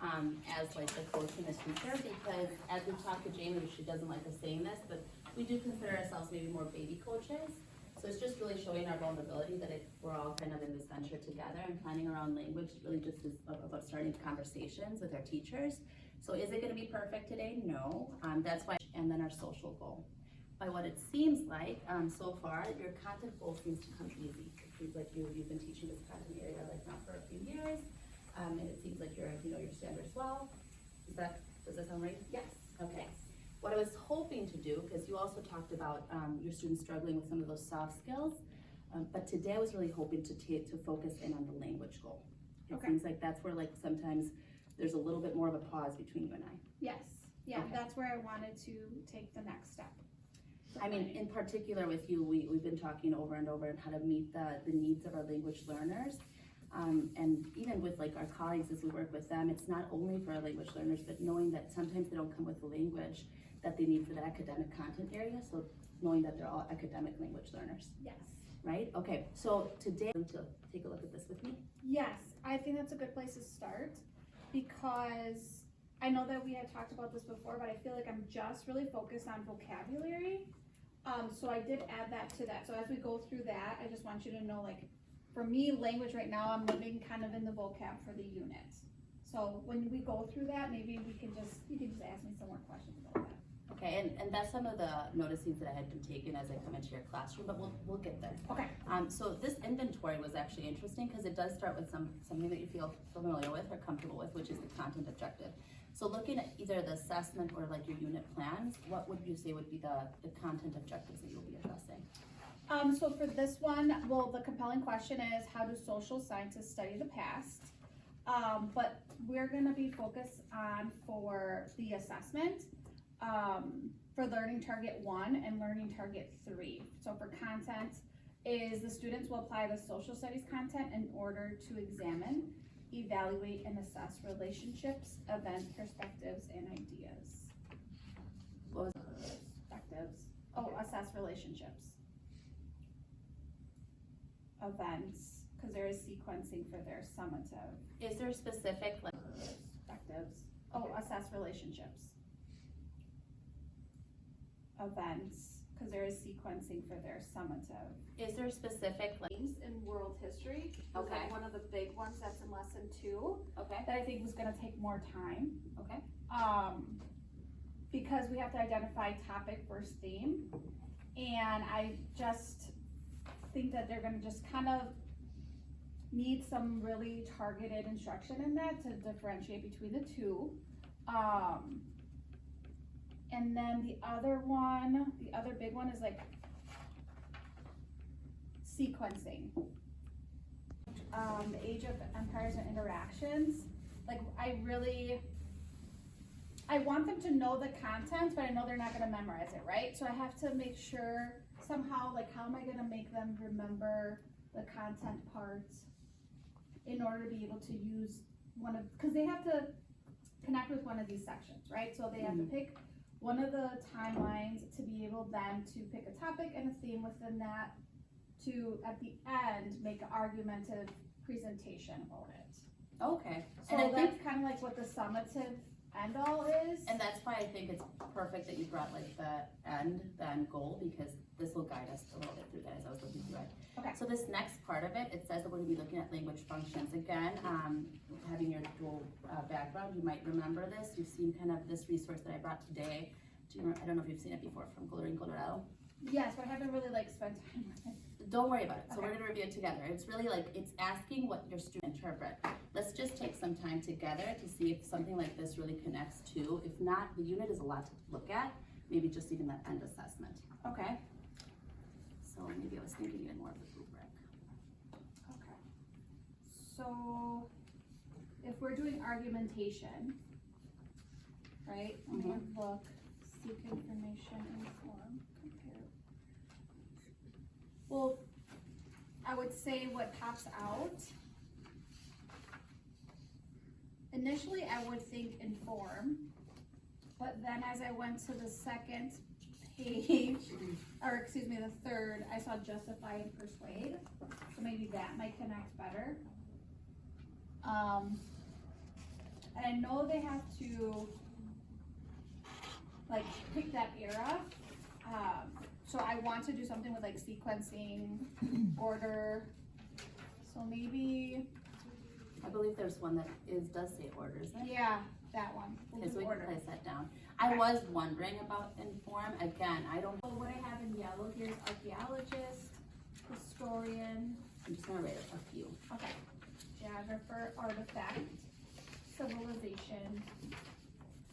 as like the coach and the teacher, because as we talked to Jamie, she doesn't like us saying this, but we do consider ourselves maybe more baby coaches. So it's just really showing our vulnerability that we're all kind of in this venture together, and planning around language really just is about starting conversations with our teachers. So is it gonna be perfect today? No, that's why, and then our social goal. By what it seems like, so far, your content goal seems to come easy. It seems like you've been teaching this content area like now for a few years, and it seems like you know your standards well. Does that sound right? Yes. Okay. What I was hoping to do, because you also talked about your students struggling with some of those soft skills, but today I was really hoping to focus in on the language goal. It seems like that's where like sometimes there's a little bit more of a pause between you and I. Yes. Yeah, Okay. that's where I wanted to take the next step. I mean, in particular with you, we've been talking over and over on how to meet the needs of our language learners. And even with like our colleagues as we work with them, it's not only for our language learners, but knowing that sometimes they don't come with the language that they need for the academic content area. So knowing that they're all academic language learners. Yes. Right? Okay, so today, to take a look at this with me. Yes, I think that's a good place to start, because I know that we had talked about this before, but I feel like I'm just really focused on vocabulary. So I did add that to that. So as we go through that, I just want you to know, like, for me, language right now, I'm living kind of in the vocab for the unit. So when we go through that, maybe you can just ask me some more questions about that. Okay, and that's some of the noticings that I had been taking as I come into your classroom, but we'll get there. Okay. So this inventory was actually interesting because it does start with something that you feel familiar with or comfortable with, which is the content objective. So looking at either the assessment or like your unit plans, what would you say would be the content objectives that you'll be addressing? So for this one, well, the compelling question is, how do social scientists study the past? But we're gonna be focused on, for the assessment, for learning target 1 and learning target 3. So for content is the students will apply the social studies content in order to examine, evaluate, and assess relationships, events, perspectives, and ideas. What was Perspectives. Oh, assess relationships. Events, because there is sequencing for their summative. Is there a specific like Perspectives. Oh, assess relationships. Events, because there is sequencing for their summative. is there a specific like In world history, was Okay. like one of the big ones that's in lesson 2 okay that I think was gonna take more time. okay Because we have to identify topic versus theme, and I just think that they're gonna just kind of need some really targeted instruction in that to differentiate between the two. And then the other big one is like sequencing. The age of empires and interactions. Like I want them to know the content, but I know they're not gonna memorize it, right? So I have to make sure somehow, like, how am I gonna make them remember the content parts in order to be able to use because they have to connect with one of these sections, right? So they have to pick one of the timelines to be able then to pick a topic and a theme within that to, at the end, make an argumentative presentation about it. okay So and I that's think kind of like what the summative end all is. and that's why I think it's perfect that you brought like the end goal, because this will guide us a little bit through that as I was looking through it. Okay. So this next part of it, it says that we're gonna be looking at language functions. Again, having your dual background, you might remember this. You've seen kind of this resource that I brought today. I don't know if you've seen it before, from Coloring Colorado. Yes, but I haven't really like spent time with it. Don't worry about it. So Okay. we're gonna review it together. It's really like, it's asking what your students interpret. Let's just take some time together to see if something like this really connects to. If not, the unit is a lot to look at. Maybe just even that end assessment. Okay? So maybe I was thinking even more of the rubric. Okay. So if we're doing argumentation, right? I'm gonna look, seek information, inform, compare. Well, I would say what pops out. Initially, I would think inform, but then as I went to the second page, or excuse me, the third, I saw justify and persuade, so maybe that might connect better. And I know they have to, like, pick that era. So I want to do something with like sequencing, order. So maybe, I believe there's one that does say order, isn't it? yeah, that one. We'll Okay, do so we can order. place that down. I was wondering about inform, again, I don't, So what I have in yellow here is archaeologist, historian, I'm just gonna write a few. okay, geographer, artifact, civilization,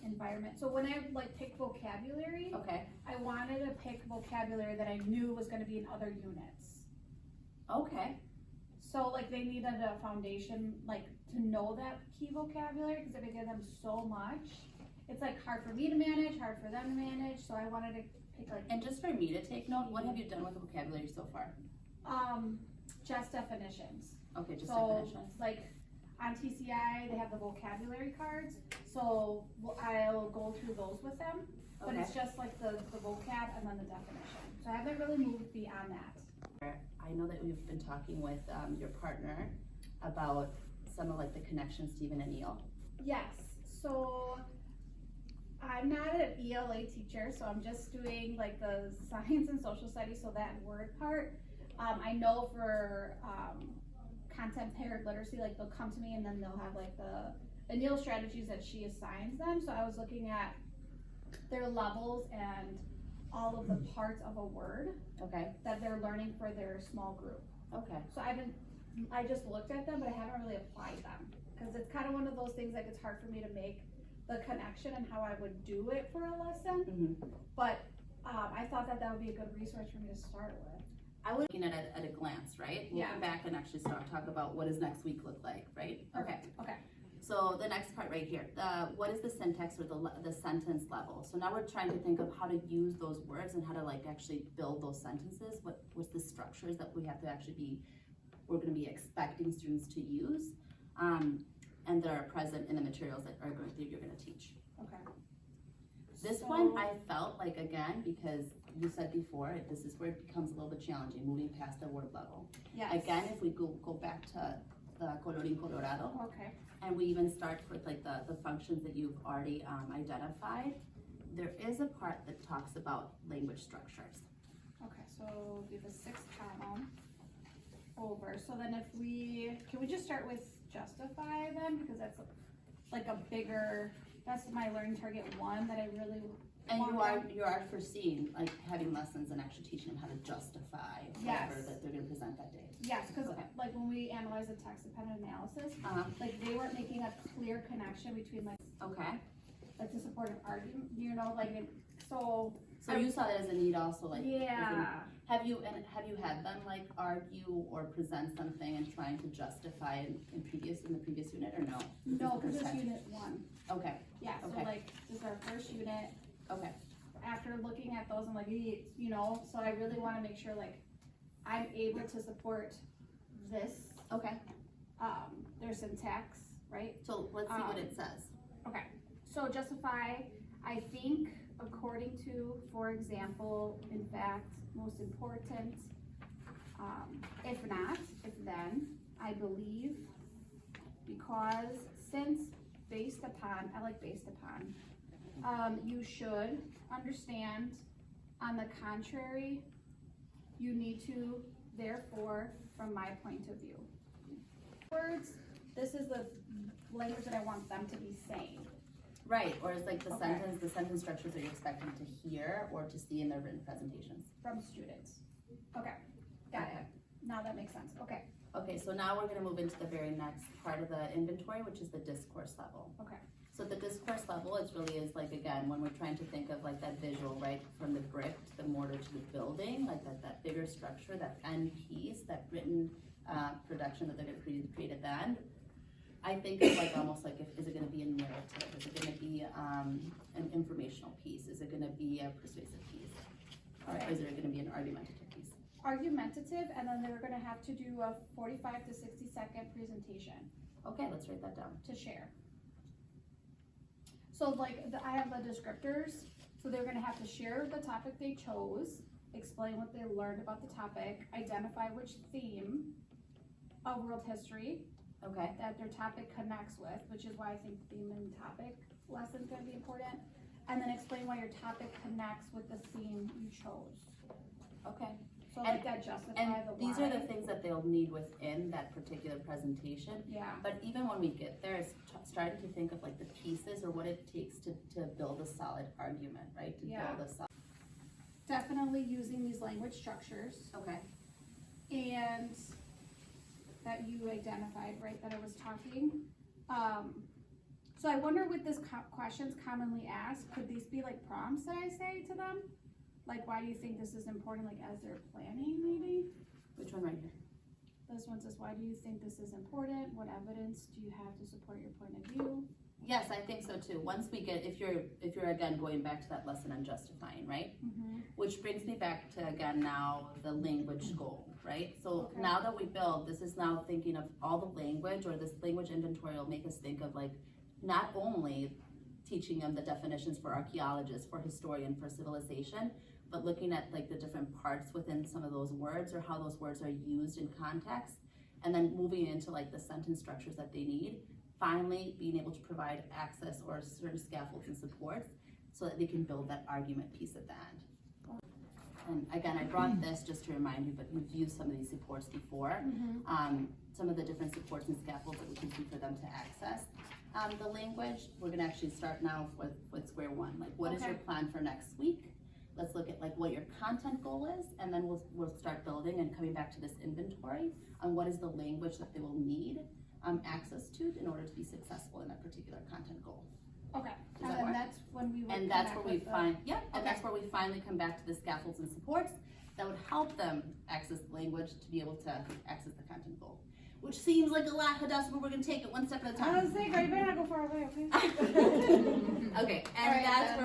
environment. So when I like pick vocabulary, Okay, I wanted to pick vocabulary that I knew was gonna be in other units. okay, So like they needed a foundation, like to know that key vocabulary, because if I give them so much, it's like hard for me to manage, hard for them to manage, so I wanted to pick like, and just for me to take note, what have you done with the vocabulary so far? just definitions. Okay, just So, definitions. like, on TCI, they have the vocabulary cards, so I'll go through those with them, but Okay. it's just like the vocab and then the definition. So I haven't really moved beyond that. I know that we've been talking with, your partner about some of like the connections to even a Neil. Yes, so I'm not an ELA teacher, so I'm just doing like the science and social studies, so that word part. I know for content paired literacy, like they'll come to me and then they'll have like the Neil strategies that she assigns them. So I was looking at their levels and all of the parts of a word Okay, that they're learning for their small group. okay, So I just looked at them, but I haven't really applied them. Cause it's kind of one of those things, like it's hard for me to make the connection and how I would do it for a lesson. mm-hmm. But, I thought that would be a good resource for me to start with. I was looking at it at a glance, right? We'll Yeah. come back and actually talk about what does next week look like, right? Okay. Okay. So the next part right here, what is the syntax or the sentence level? So now we're trying to think of how to use those words and how to like actually build those sentences. What's the structures that we have to actually we're gonna be expecting students to use, and that are present in the materials that you're gonna teach. Okay. This So- one, I felt like, again, because you said before, this is where it becomes a little bit challenging, moving past the word level. Yes. Again, if we go back to the colorín colorado, Okay. and we even start with like the functions that you've already identified, there is a part that talks about language structures. Okay, so do the sixth column over. So then can we just start with justify then? Because that's like a bigger, that's my learning target one that I really And want. you are foreseeing like having lessons and actually teaching them how to justify whatever Yes. that they're gonna present that day. Yes, because Okay. like when we analyze the text dependent analysis, like they weren't making a clear connection between Okay, like to support an argument, you know, like so. so you saw that as a need also, like. Yeah. Have you had them like argue or present something and trying to justify in the previous unit or no? No, This because is the it's first time? unit one. Okay, Yeah, so Okay. like this is our first unit. okay, After looking at those, I'm like, you know, so I really wanna make sure like I'm able to support this, okay. their syntax, right? So let's see what it says. Okay, so justify, I think according to, for example, in fact, most important, if not, if then, I believe, because, since, based upon, I like based upon, you should understand, on the contrary, you need to, therefore, from my point of view. Words, this is the language that I want them to be saying. Right, or it's like the Okay. sentence structures that you're expecting to hear or to see in their written presentations. From students. Okay, got it. Now that makes sense, okay, Okay, so now we're gonna move into the very next part of the inventory, which is the discourse level. okay. So the discourse level is like, again, when we're trying to think of like that visual, right, from the brick to the mortar to the building, like that bigger structure, that end piece, that written production that they're gonna create at the end. I think of like almost like is it gonna be a narrative? Is it gonna be an informational piece? Is it gonna be a persuasive piece? Or is it gonna be an argumentative piece? Argumentative, and then they're gonna have to do a 45 to 60-second presentation Okay, let's write that down. to share. So like, I have the descriptors, so they're gonna have to share the topic they chose, explain what they learned about the topic, identify which theme of world history Okay, that their topic connects with, which is why I think theme and topic lesson's gonna be important. And then explain why your topic connects with the theme you chose. okay. So And- like that justify And the why. these are the things that they'll need within that particular presentation. Yeah, But even when we get there, it's starting to think of like the pieces or what it takes to build a solid argument, right? To Yeah. build a solid. definitely using these language structures Okay. and that you identified, right, that I was talking. So I wonder with this questions commonly asked, could these be like prompts that I say to them? Like, why do you think this is important, like as they're planning maybe? Which one right here? This one says, why do you think this is important? What evidence do you have to support your point of view? Yes, I think so too. Once we get, if you're again going back to that lesson on justifying, right? Mm-hmm. Which brings me back to again now the language goal, right? So Okay. now that we build, this is now thinking of all the language, or this language inventory will make us think of like not only teaching them the definitions for archaeologists, for historian, for civilization, but looking at like the different parts within some of those words or how those words are used in context, and then moving into like the sentence structures that they need. Finally, being able to provide access or certain scaffolds and supports so that they can build that argument piece at the end. And again, I brought this just to remind you, but you've used some of these supports before. Some of the different supports and scaffolds that we can do for them to access the language. We're gonna actually start now with square one. Like, what is your plan for next week? Let's look at like what your content goal is, and then we'll start building and coming back to this inventory on what is the language that they will need access to in order to be successful in that particular content goal. Okay, Does and that then work? that's when we would And that's connect where we with the- find, yeah, and Okay. that's where we finally come back to the scaffolds and supports that would help them access the language to be able to access the content goal. Which seems like a lot, Hadassah, but we're gonna take it one step at a I was time. saying, you better not go far away, okay? Okay, and Alright, that's then. where